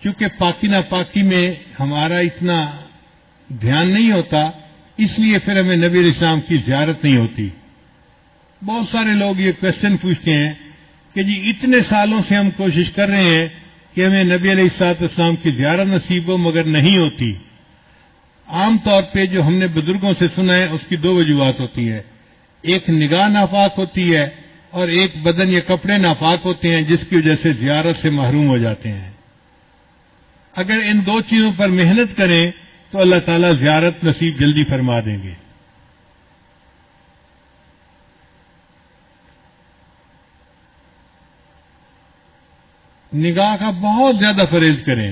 چونکہ پاکی ناپاکی میں ہمارا اتنا دھیان نہیں ہوتا، اس لیے پھر ہمیں نبی علیہ السلام کی زیارت نہیں ہوتی۔ بہت سارے لوگ یہ کوشچن پوچھتے ہیں کہ جی اتنے سالوں سے ہم کوشش کر رہے ہیں کہ ہمیں نبی علیہ السلام کی زیارت نصیب ہو، مگر نہیں ہوتی۔ عام طور پہ جو ہم نے بزرگوں سے سنا ہے اس کی دو وجوہات ہوتی ہیں، ایک نگاہ ناپاک ہوتی ہے اور ایک بدن یا کپڑے ناپاک ہوتے ہیں، جس کی وجہ سے زیارت سے محروم ہو جاتے ہیں۔ اگر ان دو چیزوں پر محنت کریں تو اللہ تعالیٰ زیارت نصیب جلدی فرما دیں گے۔ نگاہ کا بہت زیادہ پرہیز کریں۔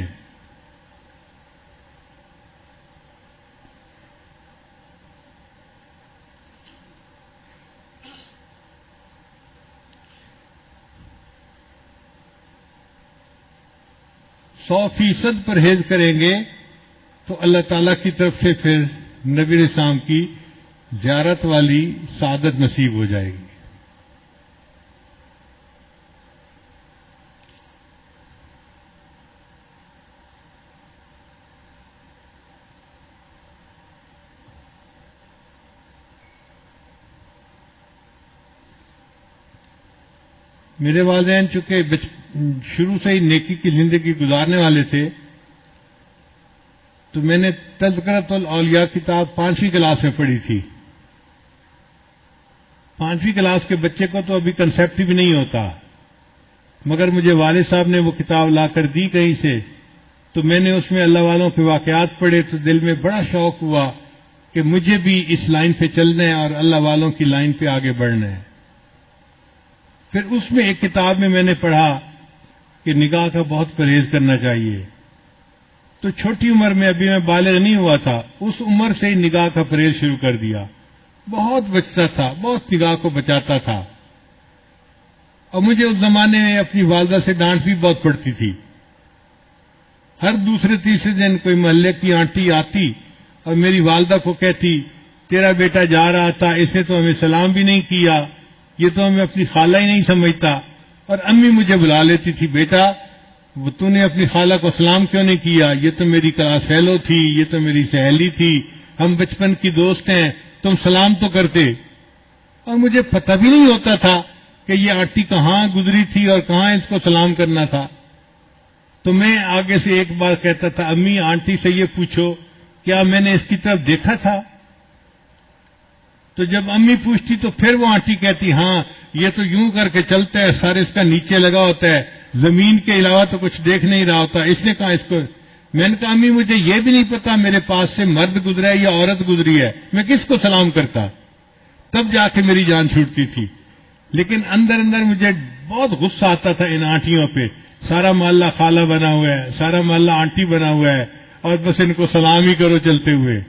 سو فیصد پرہیز کریں گے تو اللہ تعالیٰ کی طرف سے پھر نبی علیہ السلام کی زیارت والی سعادت نصیب ہو جائے گی۔ میرے والدین چونکہ شروع سے ہی نیکی کی زندگی گزارنے والے تھے، تو میں نے تذکرۃ الاولیاء کتاب 5ویں کلاس میں پڑھی تھی۔ 5ویں کلاس کے بچے کو تو ابھی کنسیپٹ بھی نہیں ہوتا، مگر مجھے والد صاحب نے وہ کتاب لا کر دی کہیں سے، تو میں نے اس میں اللہ والوں کے واقعات پڑھے تو دل میں بڑا شوق ہوا کہ مجھے بھی اس لائن پہ چلنا ہے اور اللہ والوں کی لائن پہ آگے بڑھنا ہے۔ پھر اس میں ایک کتاب میں نے پڑھا کہ نگاہ کا بہت پرہیز کرنا چاہیے، تو چھوٹی عمر میں ابھی میں بالغ نہیں ہوا تھا، اس عمر سے ہی نگاہ کا پرہیز شروع کر دیا۔ بہت بچتا تھا، بہت نگاہ کو بچاتا تھا، اور مجھے اس زمانے میں اپنی والدہ سے ڈانٹ بھی بہت پڑتی تھی۔ ہر دوسرے تیسرے دن کوئی محلے کی آنٹی آتی اور میری والدہ کو کہتی تیرا بیٹا جا رہا تھا، اسے تو ہمیں سلام بھی نہیں کیا، یہ تو ہمیں اپنی خالہ ہی نہیں سمجھتا۔ اور امی مجھے بلا لیتی تھی، بیٹا وہ تو نے اپنی خالہ کو سلام کیوں نہیں کیا، یہ تو میری کلاس فیلو تھی، یہ تو میری سہیلی تھی، ہم بچپن کی دوست ہیں، تم سلام تو کرتے۔ اور مجھے پتہ بھی نہیں ہوتا تھا کہ یہ آنٹی کہاں گزری تھی اور کہاں اس کو سلام کرنا تھا۔ تو میں آگے سے ایک بار کہتا تھا، امی آنٹی سے یہ پوچھو کیا میں نے اس کی طرف دیکھا تھا؟ تو جب امی پوچھتی تو پھر وہ آنٹی کہتی ہاں یہ تو یوں کر کے چلتا ہے، سارے اس کا نیچے لگا ہوتا ہے، زمین کے علاوہ تو کچھ دیکھ نہیں رہا ہوتا، اس نے کہا اس کو۔ میں نے کہا امی مجھے یہ بھی نہیں پتا میرے پاس سے مرد گزرا ہے یا عورت گزری ہے، میں کس کو سلام کرتا؟ تب جا کے میری جان چھوٹتی تھی۔ لیکن اندر اندر مجھے بہت غصہ آتا تھا ان آنٹیوں پہ، سارا محلہ خالہ بنا ہوا ہے، سارا محلہ آنٹی بنا ہوا ہے، اور بس ان کو سلام ہی کرو چلتے ہوئے۔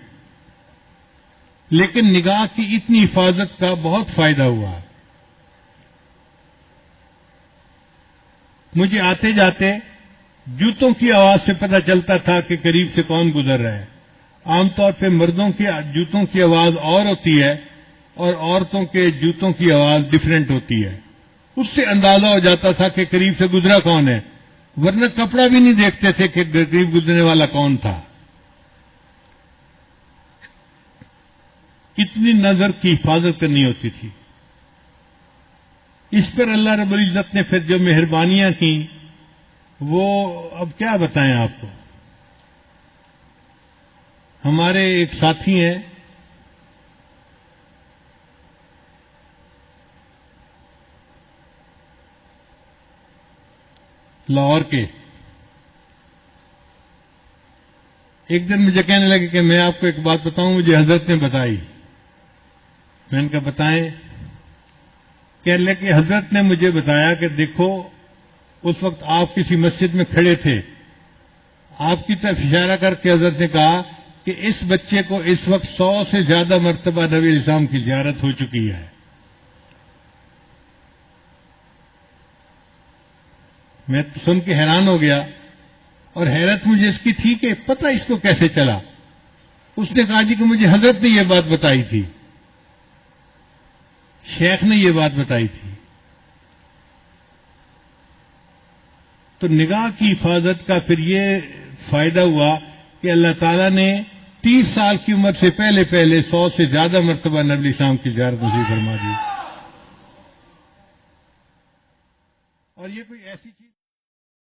لیکن نگاہ کی اتنی حفاظت کا بہت فائدہ ہوا۔ مجھے آتے جاتے جوتوں کی آواز سے پتہ چلتا تھا کہ قریب سے کون گزر رہا ہے۔ عام طور پہ مردوں کے جوتوں کی آواز اور ہوتی ہے اور عورتوں کے جوتوں کی آواز ڈیفرنٹ ہوتی ہے، اس سے اندازہ ہو جاتا تھا کہ قریب سے گزرا کون ہے، ورنہ کپڑا بھی نہیں دیکھتے تھے کہ قریب گزرنے والا کون تھا۔ اتنی نظر کی حفاظت کرنی ہوتی تھی۔ اس پر اللہ رب العزت نے پھر جو مہربانیاں کی وہ اب کیا بتائیں آپ کو۔ ہمارے ایک ساتھی ہیں لاہور کے، ایک دن مجھے کہنے لگے کہ میں آپ کو ایک بات بتاؤں، مجھے حضرت نے بتائی۔ میں نے کہا بتائیں۔ کہنے لگے کہ حضرت نے مجھے بتایا کہ دیکھو اس وقت آپ کسی مسجد میں کھڑے تھے، آپ کی طرف اشارہ کر کے حضرت نے کہا کہ اس بچے کو اس وقت 100 سے زیادہ مرتبہ نبی علیہ السلام کی زیارت ہو چکی ہے۔ میں سن کے حیران ہو گیا، اور حیرت مجھے اس کی تھی کہ پتہ اس کو کیسے چلا۔ اس نے کہا جی کہ مجھے حضرت نے یہ بات بتائی تھی، شیخ نے یہ بات بتائی تھی۔ تو نگاہ کی حفاظت کا پھر یہ فائدہ ہوا کہ اللہ تعالیٰ نے 30 سال کی عمر سے پہلے 100 سے زیادہ مرتبہ نبی شام کی زیارت نصیب فرما دی. اور یہ کوئی ایسی چیز